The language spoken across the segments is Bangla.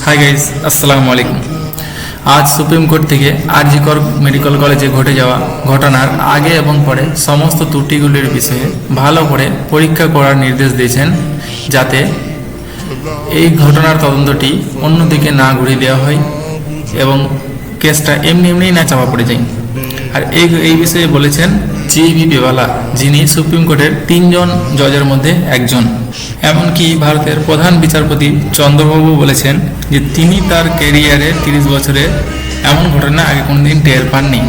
হাই গাইস, আসসালামু আলাইকুম। আজ সুপ্রিম কোর্ট থেকে আরজি কর মেডিকেল কলেজে ঘটে যাওয়া ঘটনার আগে এবং পরে সমস্ত ত্রুটিগুলির বিষয়ে ভালো করে পরীক্ষা করার নির্দেশ দিয়েছেন, যাতে এই ঘটনার তদন্তটি অন্যদিকে না ঘুরিয়ে দেওয়া হয় এবং কেসটা এমনি না চাপা পড়ে যায়। আর এই বিষয়ে বলেছেন জিবি বেওয়ালা, যিনি সুপ্রিম কোর্টের 3 জন জজের মধ্যে একজন। এমনকি ভারতের প্রধান বিচারপতি চন্দ্রবাবু বলেছেন যে তিনি তার ক্যারিয়ারে 30 বছরে এমন ঘটনা আগে কোনোদিন টের পাননি।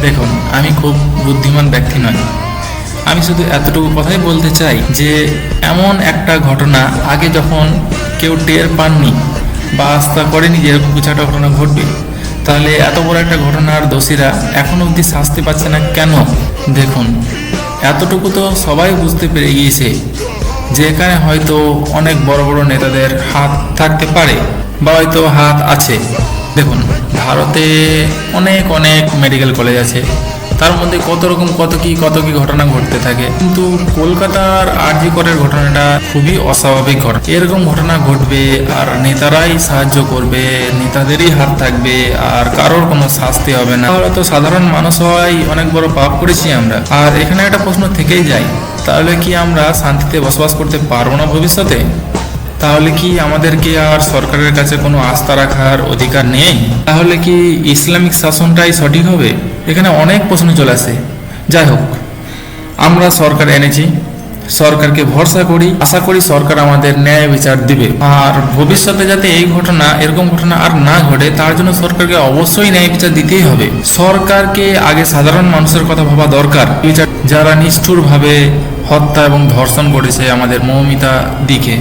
দেখুন, আমি খুব বুদ্ধিমান ব্যক্তি নয়, আমি শুধু এতটুকু কথাই বলতে চাই যে এমন একটা ঘটনা আগে যখন কেউ টের পাননি বা আস্থা করেনি যে এরকম কিছু একটা ঘটনা ঘটবে, তাহলে এত বড় একটা ঘটনার দোষীরা এখনো অবধি শাস্তি পাচ্ছে না কেন? দেখুন, এতটুকু তো সবাই বুঝতে পেরে গিয়েছে যে এখানে হয়তো অনেক বড় বড় নেতাদের হাত থাকতে পারে বা হয়তো হাত আছে। দেখুন, ভারতে অনেক মেডিকেল কলেজ আছে, তার মধ্যে কত কি ঘটনা ঘটতে থাকে, কিন্তু কলকাতার আরজি করের ঘটনাটা খুবই অস্বাভাবিক ঘটনা। এরকম ঘটনা ঘটবে আর নেতারাই সাহায্য করবে, নেতাদেরই হাত থাকবে আর কারোর কোনো শাস্তি হবে না, তাহলে তো সাধারণ মানুষ হওয়াই অনেক বড় পাপ করেছি আমরা। আর এখানে একটা প্রশ্ন থেকেই যায়, তাহলে কি আমরা শান্তিতে বসবাস করতে পারবো না ভবিষ্যতে? তাহলে কি আমাদেরকে আর সরকারের কাছে কোনো আস্থা রাখার অধিকার নেই? তাহলে কি ইসলামিক শাসনটাই সঠিক হবে? এখানে অনেক প্রশ্ন চলে আসে। যাই হোক, আমরা সরকার এনেছি, সরকারকে ভরসা করি, আশা করি সরকার আমাদের ন্যায় বিচার দিবে। আর ভবিষ্যতে যাতে এরকম ঘটনা আর না ঘটে, তার জন্য সরকারকে অবশ্যই ন্যায় বিচার দিতেই হবে। সরকারকে আগে সাধারণ মানুষের কথা ভাবা দরকার। বিচার যারা নিষ্ঠুরভাবে হত্যা এবং ধর্ষণ করেছে আমাদের মৌমিতা দিকে,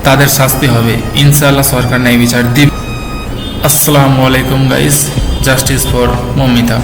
তাদের শাস্তি হবে। ইনশাআল্লাহ সরকার ন্যায় বিচার দিবে। আসসালামু আলাইকুম গাইস, জাস্টিস ফর মৌমিতা।